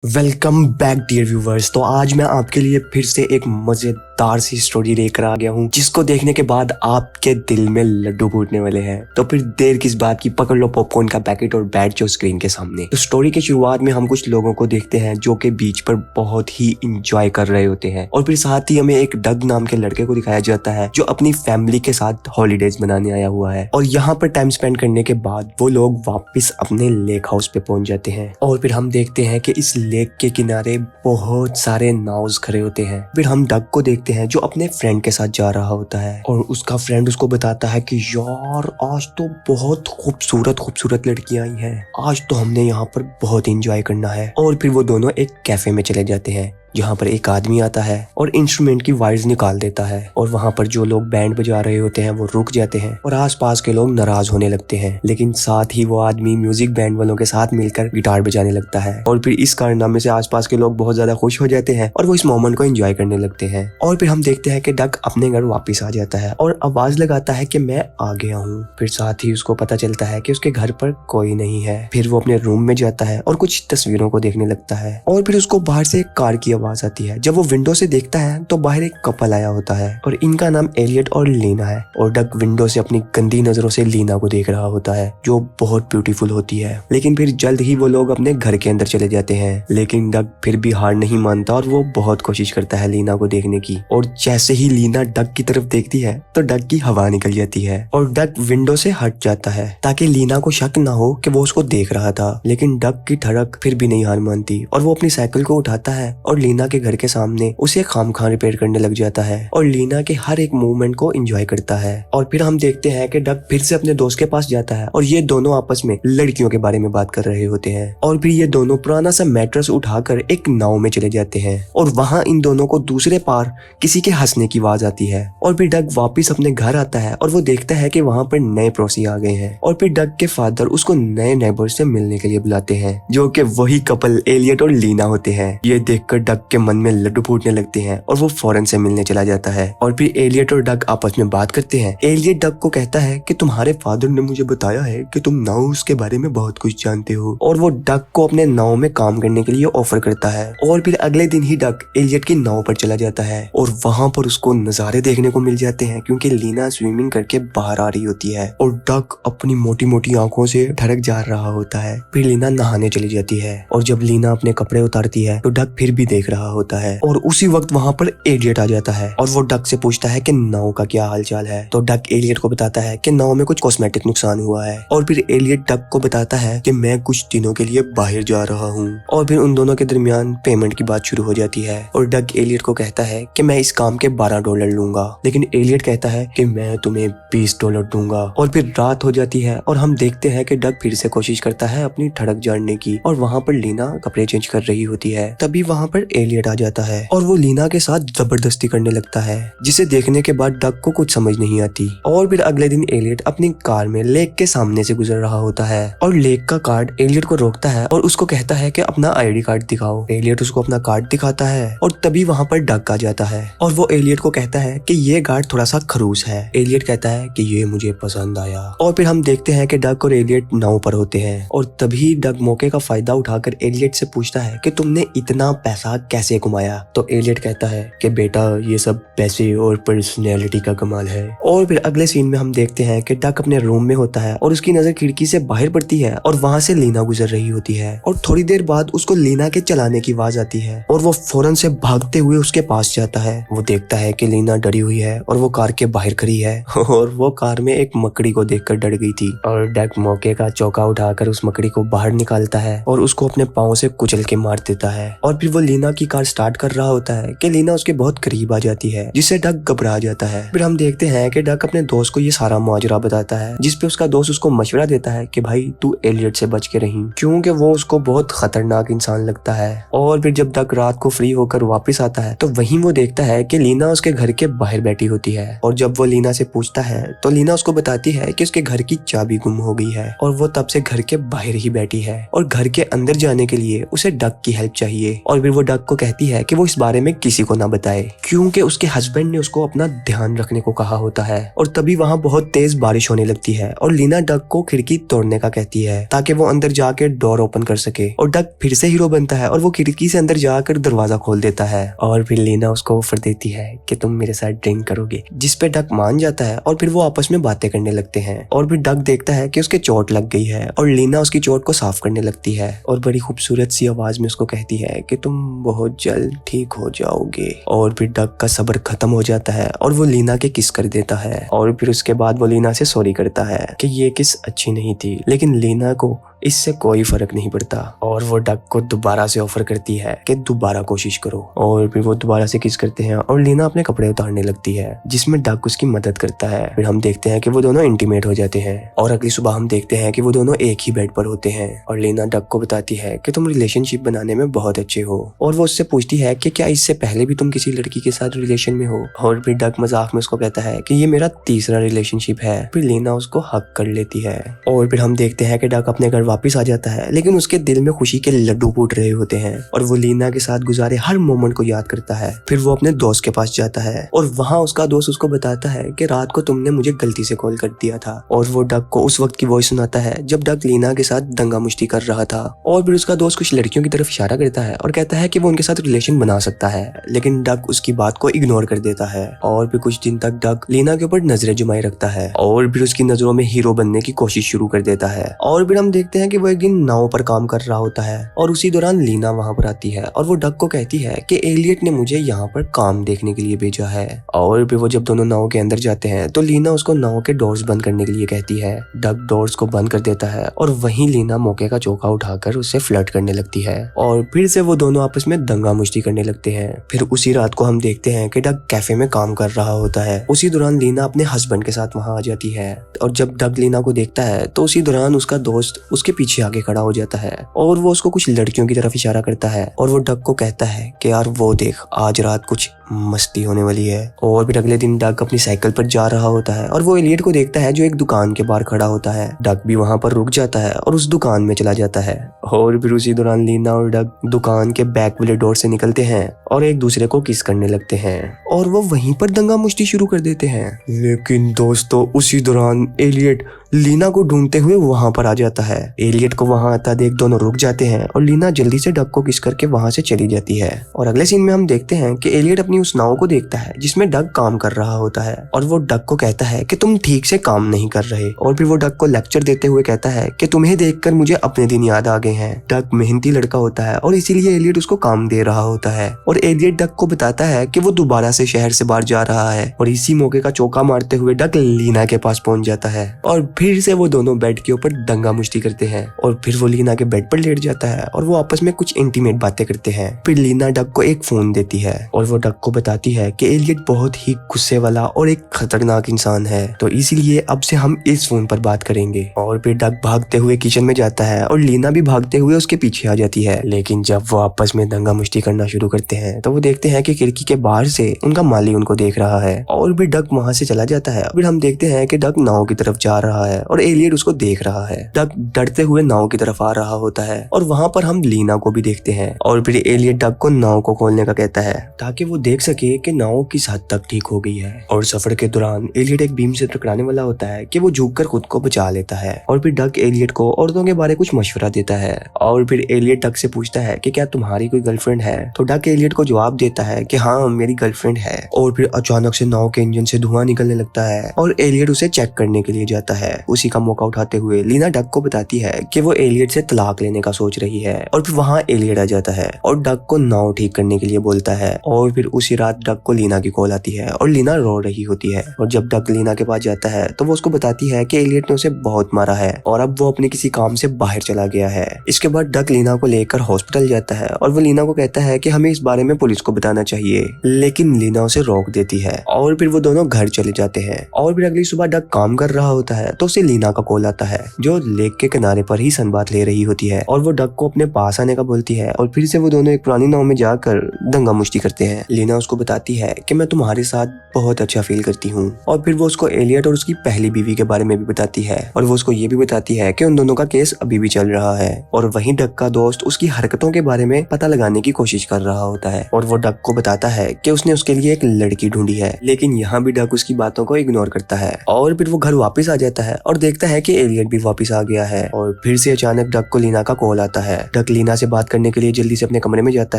Welcome back dear viewers. तो आज मैं आपके लिए फिर से एक मजेदार सी स्टोरी लेकर आ गया हूँ जिसको देखने के बाद आपके दिल में लड्डू फूटने वाले हैं। तो फिर देर किस बात की, पकड़ लो पॉपकॉर्न का पैकेट और बैठ जाओ स्क्रीन के सामने। तो स्टोरी की शुरुआत में हम कुछ लोगों को देखते हैं जो कि बीच पर बहुत ही इंजॉय कर रहे होते हैं, और फिर साथ ही हमें एक डग नाम के लड़के को दिखाया जाता है जो अपनी फैमिली के साथ हॉलीडेज मनाने आया हुआ है। और यहाँ पर टाइम स्पेंड करने के बाद वो लोग वापिस अपने लेक हाउस पे पहुंच जाते हैं, और फिर हम देखते हैं कि इस लेक के किनारे बहुत सारे नाव्स खड़े होते हैं। फिर हम डग को देखते हैं जो अपने फ्रेंड के साथ जा रहा होता है, और उसका फ्रेंड उसको बताता है कि यार आज तो बहुत खूबसूरत खूबसूरत लड़कियां आई हैं, आज तो हमने यहाँ पर बहुत एंजॉय करना है। और फिर वो दोनों एक कैफे में चले जाते हैं जहाँ पर एक आदमी आता है और इंस्ट्रूमेंट की वायर्स निकाल देता है, और वहाँ पर जो लोग बैंड बजा रहे होते हैं वो रुक जाते हैं और आसपास के लोग नाराज होने लगते हैं। लेकिन साथ ही वो आदमी म्यूजिक बैंड वालों के साथ मिलकर गिटार बजाने लगता है, और फिर इस कारनामे से आसपास के लोग बहुत ज्यादा खुश हो जाते हैं और वो इस मोमेंट को एंजॉय करने लगते हैं। और फिर हम देखते हैं कि डक अपने घर वापिस आ जाता है और आवाज लगाता है कि मैं आ गया हूँ। फिर साथ ही उसको पता चलता है कि उसके घर पर कोई नहीं है। फिर वो अपने रूम में जाता है और कुछ तस्वीरों को देखने लगता है, और फिर उसको बाहर से एक कार की आवाज आती है। जब वो विंडो से देखता है तो बाहर एक कपल आया होता है, और इनका नाम एलियट और लीना है। और डक विंडो से अपनी गंदी नजरों से लीना को देख रहा होता है जो बहुत ब्यूटीफुल होती है। लेकिन फिर जल्द ही वो लोग अपने घर के अंदर चले जाते हैं, लेकिन डक फिर भी हार नहीं मानता और वो बहुत कोशिश करता है लीना को देखने की। और जैसे ही लीना डक की तरफ देखती है तो डक की हवा निकल जाती है और डक विंडो से हट जाता है ताकि लीना को शक ना हो कि वो उसको देख रहा था। लेकिन डक की धड़क फिर भी नहीं हार मानती, और वो अपनी साइकिल को उठाता है और लीना के घर के सामने उसे खामखा रिपेयर करने लग जाता है, और लीना के हर एक मूवमेंट को एंजॉय करता है। और फिर हम देखते हैं कि डक फिर से अपने दोस्त के पास जाता है और ये दोनों आपस में लड़कियों के बारे में बात कर रहे होते हैं। और फिर ये दोनों पुराना सा मैट्रेस उठाकर एक नाव में चले जाते हैं, और वहां इन दोनों को दूसरे पार किसी के हंसने की आवाज आती है। और फिर डक वापिस अपने घर आता है और वो देखता है कि वहां पर नए पड़ोसी आ गए हैं, और फिर डक के फादर उसको नए नेबर से मिलने के लिए बुलाते हैं जो कि वही कपल एलियट और लीना होते हैं। ये देखकर डक के मन में लड्डू फूटने लगते हैं और वो फौरन से मिलने चला जाता है। और फिर एलियट और डक आपस में बात करते हैं। एलियट डक को कहता है कि तुम्हारे फादर ने मुझे बताया है कि तुम नाव के बारे में बहुत कुछ जानते हो, और वो डक को अपने नाव में काम करने के लिए ऑफर करता है। और फिर अगले दिन ही डक एलियट की नाव पर चला जाता है, और वहां पर उसको नजारे देखने को मिल जाते हैं क्योंकि लीना स्विमिंग करके बाहर आ रही होती है और डक अपनी मोटी मोटी आंखों से ठरक जा रहा होता है। फिर लीना नहाने चली जाती है, और जब लीना अपने कपड़े उतारती है तो डक फिर भी देख रहा होता है। और उसी वक्त वहां पर एलियट आ जाता है और वो डक से पूछता है कि नाव का क्या हालचाल है। तो डक एलियट को बताता है कि नाव में कुछ कॉस्मेटिक नुकसान हुआ है। और फिर एलियट डक को बताता है कि मैं कुछ दिनों के लिए बाहर जा रहा हूँ। और फिर उन दोनों के दरमियान पेमेंट की बात शुरू हो जाती है, और डक एलियट को कहता है कि मैं इस काम के $12 लूंगा। लेकिन एलियट कहता है कि मैं तुम्हें $20 दूंगा। और फिर रात हो जाती है और हम देखते हैं कि डक फिर से कोशिश करता है अपनी धड़क जानने की, और वहाँ पर लीना कपड़े चेंज कर रही होती है। तभी वहाँ पर एलियट आ जाता है और वो लीना के साथ जबरदस्ती करने लगता है, जिसे देखने के बाद डक को कुछ समझ नहीं आती। और फिर अगले दिन एलियट अपनी कार में लेक के सामने से गुजर रहा होता है, और लेक का गार्ड एलियट को रोकता है और उसको कहता है कि अपना आईडी कार्ड दिखाओ। एलियट उसको अपना कार्ड दिखाता है, और तभी वहाँ पर डक आ जाता है और वो एलियट को कहता है कि ये गार्ड थोड़ा सा खरूस है। एलियट कहता है कि ये मुझे पसंद आया। और फिर हम देखते हैं कि डक और एलियट नाव पर होते हैं, और तभी डक मौके का फायदा उठाकर एलियट से पूछता है कि तुमने इतना पैसा कैसे कमाया। तो एलियट कहता है कि बेटा ये सब पैसे और पर्सनैलिटी का कमाल है। और फिर अगले सीन में हम देखते हैं कि डक अपने रूम में होता है और उसकी नजर खिड़की से बाहर पड़ती है, और वहां से लीना गुजर रही होती है, और थोड़ी देर बाद उसको लीना के चलाने की आवाज आती है, और वो फौरन से भागते हुए उसके पास जाता है। वो देखता है कि लीना डरी हुई है और वो कार के बाहर खड़ी है, और वो कार में एक मकड़ी को देखकर डर गई थी। और डक मौके का चौका उठाकर उस मकड़ी को बाहर निकालता है और उसको अपने पाँव से कुचल के मार देता है। और फिर वो लीना की कार स्टार्ट कर रहा होता है कि लीना उसके बहुत करीब आ जाती है, जिससे डक घबरा जाता है। फिर हम देखते हैं कि डक अपने दोस्त को ये सारा माजरा बताता है, जिसपे उसका दोस्त उसको मशवरा देता है कि भाई तू एलियट से बच के रही, क्योंकि वो उसको बहुत खतरनाक इंसान लगता है। और फिर जब डक रात को फ्री होकर वापस आता है तो वहीं वो देखता है कि लीना उसके घर के बाहर बैठी होती है, और जब वो लीना से पूछता है तो लीना उसको बताती है कि उसके घर की चाबी गुम हो गई है, और वो तब से घर के बाहर ही बैठी है, और घर के अंदर जाने के लिए उसे डक की हेल्प चाहिए। और फिर वो डक को कहती है कि वो इस बारे में किसी को ना बताए, क्योंकि उसके हस्बैंड ने उसको अपना ध्यान रखने को कहा होता है। और तभी वहाँ बहुत तेज बारिश होने लगती है और लीना डक को खिड़की तोड़ने का कहती है ताकि वो अंदर जाके डोर ओपन कर सके। और डक फिर से हीरो बनता है और वो खिड़की से अंदर जाकर दरवाजा खोल देता है। और फिर लीना उसको ऑफर देती है कि तुम मेरे साथ ड्रिंक करोगे, जिस पे डक मान जाता है और फिर वो आपस में बातें करने लगते हैं। और फिर डक देखता है कि उसके चोट लग गई है और लीना उसकी चोट को साफ करने लगती है और बड़ी खूबसूरत सी आवाज में उसको कहती है कि तुम बहुत जल्द ठीक हो जाओगे। और फिर डक का सब्र खत्म हो जाता है और वो लीना के किस कर देता है। और फिर उसके बाद वो लीना से सॉरी करता है कि ये किस अच्छी नहीं थी, लेकिन लीना को इससे कोई फर्क नहीं पड़ता। और वो डक को दोबारा से ऑफर करती है कि दोबारा कोशिश करो। और फिर वो दोबारा से किस करते हैं और लीना अपने कपड़े उतारने लगती है, जिसमें डक उसकी मदद करता है। फिर हम देखते हैं कि वो दोनों इंटीमेट हो जाते हैं और अगली सुबह हम देखते हैं कि वो दोनों एक ही बेड पर होते हैं। और लीना डक को बताती है कि तुम रिलेशनशिप बनाने में बहुत अच्छे हो। और वो उससे पूछती है कि क्या इससे पहले भी तुम किसी लड़की के साथ रिलेशन में हो। और फिर डक मजाक में उसको कहता है कि ये मेरा तीसरा रिलेशनशिप है। फिर लीना उसको हक कर लेती है। और फिर हम देखते हैं कि डक अपने घर वापस आ जाता है, लेकिन उसके दिल में खुशी के लड्डू फूट रहे होते हैं और वो लीना के साथ गुजारे हर मोमेंट को याद करता है। फिर वो अपने दोस्त के पास जाता है और वहाँ उसका दोस्त उसको बताता है कि रात को तुमने मुझे गलती से कॉल कर दिया था। और वो डक को उस वक्त की वॉइस सुनाता है जब डक लीना के साथ दंगा मुश्ती कर रहा था। और फिर उसका दोस्त कुछ लड़कियों की तरफ इशारा करता है और कहता है कि वो उनके साथ रिलेशन बना सकता है, लेकिन डक उसकी बात को इग्नोर कर देता है। और फिर कुछ दिन तक डक लीना के ऊपर नजरें जुमाई रखता है और फिर उसकी नजरों में हीरो बनने की कोशिश शुरू कर देता है। और फिर हम देखते हैं कि वो एक दिन नाव पर काम कर रहा होता है और उसी दौरान लीना वहां पर आती है और वो डक को कहती है कि एलियट ने मुझे यहाँ पर काम देखने के लिए भेजा है। और फिर वो जब दोनों नाव के अंदर जाते हैं तो लीना उसको नाव के डोर्स बंद करने के लिए कहती है। डक डोर्स को बंद कर देता है और वहीं लीना मौके का चौका उठाकर उससे फ्लर्ट करने लगती है और फिर से वो दोनों आपस में दंगा मुश्ती करने लगते हैं। फिर उसी रात को हम देखते हैं कि डक कैफे में काम कर रहा होता है। उसी दौरान लीना अपने हस्बैंड के साथ वहां आ जाती है और जब डक लीना को देखता है तो उसी दौरान उसका दोस्त उसके पीछे आगे खड़ा हो जाता है और वो उसको कुछ लड़कियों की तरफ इशारा करता है और वो डक को कहता है कि यार वो देख आज रात कुछ मस्ती होने वाली है। और फिर अगले दिन डक अपनी साइकिल पर जा रहा होता है और वो एलियट को देखता है जो एक दुकान के बाहर खड़ा होता है। डक भी वहां पर रुक जाता है और उस दुकान में चला जाता है। और फिर उसी दौरान लीना और डक दुकान के बैक वाले डोर से निकलते हैं और एक दूसरे को किस करने लगते हैं और वो वहीं पर दंगा मुश्ती शुरू कर देते हैं। लेकिन दोस्तों उसी दौरान एलियट लीना को ढूंढते हुए वहां पर आ जाता है। एलियट को वहां आता देख दोनों रुक जाते हैं और लीना जल्दी से डक को किस करके वहां से चली जाती है। और अगले सीन में हम देखते हैं कि एलियट अपनी उस नाव को देखता है जिसमें डक काम कर रहा होता है और वो डक को कहता है कि तुम ठीक से काम नहीं कर रहे। और फिर वो डक को लेक्चर देते हुए कहता है कि तुम्हें देखकर मुझे अपने दिन याद आ गए हैं। डक मेहनती लड़का होता है और इसीलिए एलियट उसको काम दे रहा होता है और एलियट डक को बताता है कि वो दोबारा से शहर से बाहर जा रहा है। और इसी मौके का चौका मारते हुए डक लीना के पास पहुंच जाता है और फिर से वो दोनों बेड के ऊपर दंगा मुश्ती करते हैं। और फिर वो लीना के बेड पर लेट जाता है और वो आपस में कुछ इंटीमेट बातें करते हैं। फिर लीना डक को एक फोन देती है और वो डक को बताती है कि एलियट बहुत ही गुस्से वाला और एक खतरनाक इंसान है, तो इसीलिए अब से हम इस फोन पर बात करेंगे। और फिर डक भागते हुए किचन में जाता है और लीना भी भागते हुए उसके पीछे आ जाती है। लेकिन जब वो आपस में दंगा मुश्ती करना शुरू करते हैं तो वो देखते हैं कि खिड़की के बाहर से उनका माली उनको देख रहा है और फिर डक वहां से चला जाता है। फिर हम देखते हैं कि डक नाव की तरफ जा रहा है और एलियट उसको देख रहा है। डक डरते हुए नाव की तरफ आ रहा होता है और वहां पर हम लीना को भी देखते हैं। और फिर एलियट डक को नाव को खोलने का कहता है ताकि वो देख सके कि नाव किस हद तक ठीक हो गई है। और सफर के दौरान एलियट एक बीम से टकराने वाला होता है कि वो झुककर खुद को बचा लेता है। और फिर डक एलियट को औरतों के बारे कुछ मशवरा देता है और फिर एलियट डक से पूछता है कि क्या तुम्हारी कोई गर्लफ्रेंड है। तो डक एलियट को जवाब देता है कि हाँ मेरी गर्लफ्रेंड है। और फिर अचानक से नाव के इंजन से धुआं निकलने लगता है और एलियट उसे चेक करने के लिए जाता है। उसी का मौका उठाते हुए लीना डक को बताती है कि वो एलियट से तलाक लेने का सोच रही है। और फिर वहाँ एलियट आ जाता है और डक को नाव ठीक करने के लिए बोलता है। और फिर उसी रात डक को लीना की कॉल आती है और लीना रो रही होती है। और जब डक लीना के पास जाता है तो वो उसको बताती है कि एलियट ने उसे बहुत मारा है और अब वो अपने किसी काम से बाहर चला गया है। इसके बाद डक लीना को लेकर हॉस्पिटल जाता है और वो लीना को कहता है कि हमें इस बारे में पुलिस को बताना चाहिए, लेकिन लीना उसे रोक देती है और फिर वो दोनों घर चले जाते हैं। और फिर अगली सुबह डक काम कर रहा होता है तो उसे लीना का कॉल आता है जो लेक के किनारे पर ही सनबाथ ले रही होती है और वो डक को अपने पास आने का बोलती है और फिर से वो दोनों एक पुरानी नाव में जाकर दंगा मुश्ती करते हैं। लीना उसको बताती है कि मैं तुम्हारे साथ बहुत अच्छा फील करती हूँ और फिर वो उसको एलियट और उसकी पहली बीवी के बारे में भी बताती है और वो उसको ये भी बताती है कि उन दोनों का केस अभी भी चल रहा है और वहीं डक का दोस्त उसकी हरकतों के बारे में पता लगाने की कोशिश कर रहा होता है और वो डक को बताता है कि उसने उसके लिए एक लड़की ढूंढी है। लेकिन यहाँ भी डक उसकी बातों को इग्नोर करता है और फिर वो घर वापस आ जाता है और देखता है कि एलियट भी वापस आ गया है और फिर से अचानक डक को लीना का कॉल आता है। डक लीना से बात करने के लिए जल्दी से अपने कमरे में जाता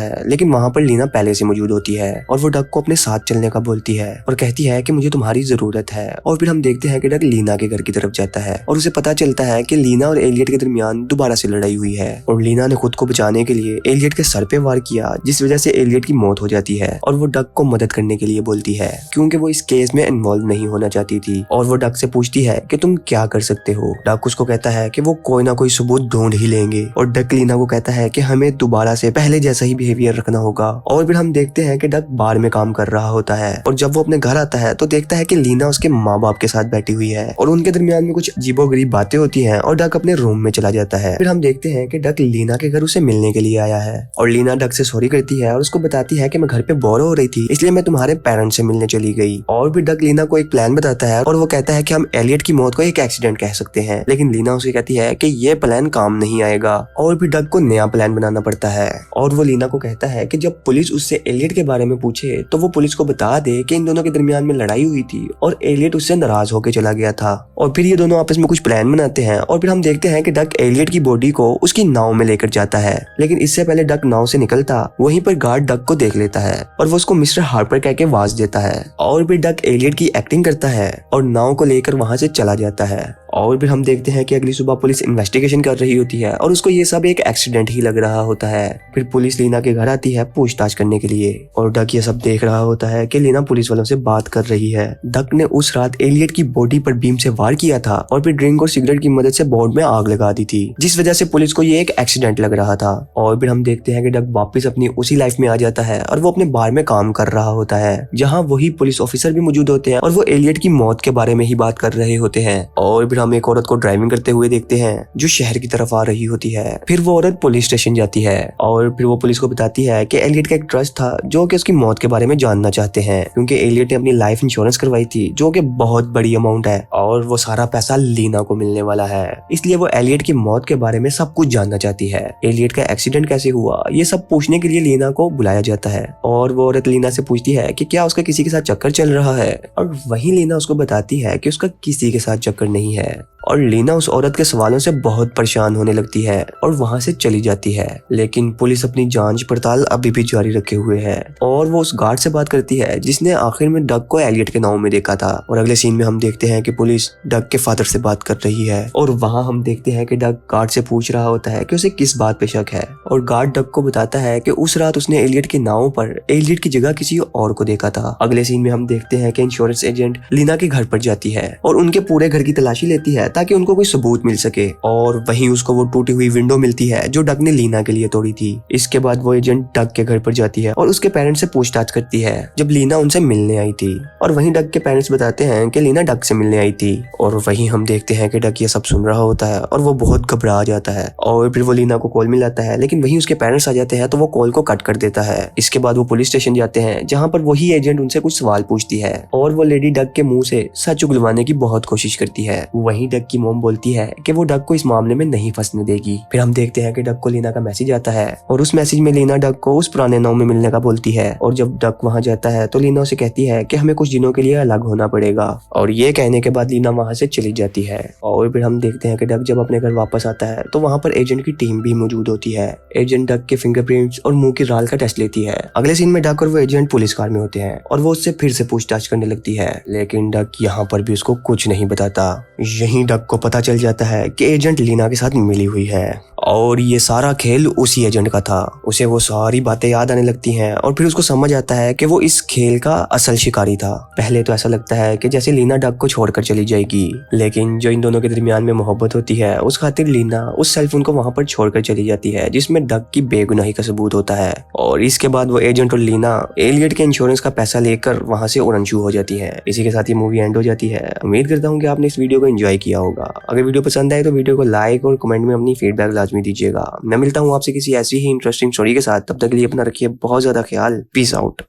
है लेकिन वहाँ पर लीना पहले से मौजूद होती है और वो डक को अपने साथ चलने का बोलती है और कहती है कि मुझे तुम्हारी जरूरत है। और फिर हम देखते हैं कि डक लीना के घर की तरफ जाता है और उसे पता चलता है कि लीना और एलियट के दरमियान दोबारा से लड़ाई हुई है और लीना ने खुद को बचाने के लिए एलियट के सर पे वार किया जिस वजह से एलियट की मौत हो जाती है और वो डक को मदद करने के लिए बोलती है क्योंकि वो इस केस में इन्वॉल्व नहीं होना चाहती थी और वो डक से पूछती है कि तुम क्या कर सकते हो। डक उसको कहता है कि वो कोई ना कोई सबूत ढूंढ ही लेंगे और डक लीना को कहता है कि हमें दोबारा से पहले जैसा ही बिहेवियर रखना होगा। और फिर हम देखते हैं कि डक बार में काम कर रहा होता है और जब वो अपने घर आता है तो देखता है कि लीना उसके माँ बाप के साथ बैठी हुई है और उनके दरमियान में कुछ अजीबोगरीब बातें होती हैं और डक अपने रूम में चला जाता है। फिर हम देखते हैं कि डक लीना के घर उसे मिलने के लिए आया है और लीना डक से सॉरी करती है और उसको बताती है कि मैं घर पे बोर हो रही थी इसलिए मैं तुम्हारे पेरेंट्स से मिलने चली गई। और फिर डक लीना को एक प्लान बताता है और वो कहता है कि हम एलियट की मौत को एक एक्सीडेंट कह सकते हैं लेकिन लीना उसे कहती है कि ये प्लान काम नहीं आएगा और फिर डक को नया प्लान बनाना पड़ता है और वो लीना को कहता है कि जब पुलिस उससे एलियट के बारे में पूछे तो वो पुलिस को बता दे कि इन दोनों के दरमियान में लड़ाई हुई थी और एलियट उससे नाराज होकर चला गया था। और फिर ये दोनों आपस में कुछ प्लान बनाते हैं और फिर हम देखते हैं कि डक एलियट की बॉडी को उसकी नाव में लेकर जाता है लेकिन इससे पहले डक नाव से निकलता वहीं पर गार्ड डक को देख लेता है और वो उसको मिस्टर हार्पर कह के आवाज देता है और फिर डक एलियट की एक्टिंग करता है और नाव को लेकर वहां से चला जाता है। और फिर हम देखते हैं कि अगली सुबह पुलिस इन्वेस्टिगेशन कर रही होती है और उसको ये सब एक एक्सीडेंट ही लग रहा होता है। फिर पुलिस लीना के घर आती है पूछताछ करने के लिए और डक ये सब देख रहा होता है कि लीना पुलिस वालों से बात कर रही है। डक ने उस रात एलियट की बॉडी पर बीम से वार किया था और फिर ड्रिंक और सिगरेट की मदद से बोर्ड में आग लगा दी थी जिस वजह से पुलिस को ये एक एक्सीडेंट लग रहा था। और फिर हम देखते हैं कि डक वापस अपनी उसी लाइफ में आ जाता है और वो अपने बार में काम कर रहा होता है जहाँ वही पुलिस ऑफिसर भी मौजूद होते हैं और वो एलियट की मौत के बारे में ही बात कर रहे होते हैं। और फिर हम एक औरत को ड्राइविंग करते हुए देखते हैं जो शहर की तरफ आ रही होती है। फिर वो औरत पुलिस स्टेशन जाती है और फिर वो पुलिस को बताती है कि एलियट का एक ट्रस्ट था जो कि उसकी मौत के बारे में जानना चाहते हैं क्योंकि एलियट ने अपनी लाइफ इंश्योरेंस करवाई थी जो कि बहुत बड़ी अमाउंट है और वो सारा पैसा लीना को मिलने वाला है इसलिए वो एलियट की मौत के बारे में सब कुछ जानना चाहती है। एलियट का एक्सीडेंट कैसे हुआ ये सब पूछने के लिए लीना को बुलाया जाता है और वो औरत लीना से पूछती है कि क्या उसका किसी के साथ चक्कर चल रहा है और वहीं लीना उसको बताती है कि उसका किसी के साथ चक्कर नहीं है। और लीना उस औरत के सवालों से बहुत परेशान होने लगती है और वहां से चली जाती है लेकिन पुलिस अपनी जांच पड़ताल अभी भी जारी रखे हुए है और वो उस गार्ड से बात करती है जिसने आखिर में डक को एलियट के नाव में देखा था। और अगले सीन में हम देखते हैं कि पुलिस डक के फादर से बात कर रही है और वहां हम देखते हैं कि डक गार्ड से पूछ रहा होता है कि उसे किस बात पे शक है और गार्ड डक को बताता है कि उस रात उसने एलियट की नाव पर एलियट की जगह किसी और को देखा था। अगले सीन में हम देखते हैं कि इंश्योरेंस एजेंट लीना के घर पर जाती है और उनके पूरे घर की तलाशी लेती है ताकि उनको कोई सबूत मिल सके और वहीं उसको वो टूटी हुई विंडो मिलती है जो डक ने लीना के लिए तोड़ी थी। इसके बाद वो एजेंट डक के घर पर जाती है और उसके पेरेंट्स से पूछताछ करती है जब लीना उनसे मिलने आई थी और वहीं डक के पेरेंट्स बताते हैं कि लीना डक से मिलने आई थी। और वहीं हम देखते हैं कि डक ये सब सुन रहा होता है और वो बहुत घबरा जाता है और फिर वो लीना को कॉल मिलाता है लेकिन वहीं उसके पेरेंट्स आ जाते हैं तो वो कॉल को कट कर देता है। इसके बाद वो पुलिस स्टेशन जाते हैं जहाँ पर वही एजेंट उनसे कुछ सवाल पूछती है और वो लेडी डक के मुंह से सच उगलवाने की बहुत कोशिश करती है। वहीं डक की मोम बोलती है कि वो डक को इस मामले में नहीं फंसने देगी। फिर हम देखते हैं कि डक को लीना का मैसेज आता है और उस मैसेज में लीना डक को उस पुराने नाव में मिलने का बोलती है और जब डक वहां जाता है तो लीना उसे कहती है कि हमें कुछ दिनों के लिए अलग होना पड़ेगा और ये कहने के बाद लीना वहां से चली जाती है। और फिर हम देखते हैं कि डक जब अपने घर वापस आता है तो वहां पर एजेंट की टीम भी मौजूद होती है। एजेंट डक के फिंगरप्रिंट्स और मुंह की राल का टेस्ट लेती है। अगले सीन में डक और वो एजेंट पुलिस कार में होते हैं और वो उससे फिर से पूछताछ करने लगती है लेकिन डक यहाँ पर भी उसको कुछ नहीं बताता। यहीं डक को पता चल जाता है कि एजेंट लीना के साथ मिली हुई है और ये सारा खेल उसी एजेंट का था। उसे वो सारी बातें याद आने लगती हैं और फिर उसको समझ आता है कि वो इस खेल का असल शिकारी था। पहले तो ऐसा लगता है कि जैसे लीना डक को छोड़कर चली जाएगी लेकिन जो इन दोनों के दरमियान में मोहब्बत होती है उस खातिर लीना उस सेलफोन को वहां पर छोड़कर चली जाती है जिसमें डक की बेगुनाही का सबूत होता है। और इसके बाद वो एजेंट और लीना एलियट के इंश्योरेंस का पैसा लेकर वहां से उड़नछू हो जाती है। इसी के साथ ये मूवी एंड हो जाती है। उम्मीद करता हूँ कि आपने इस वीडियो को एंजॉय किया होगा। अगर वीडियो पसंद आए तो वीडियो को लाइक और कमेंट में अपनी फीडबैक लाजमी दीजिएगा। मैं मिलता हूँ आपसे किसी ऐसी ही इंटरेस्टिंग स्टोरी के साथ, तब तक के लिए अपना रखिए बहुत ज्यादा ख्याल। Peace out.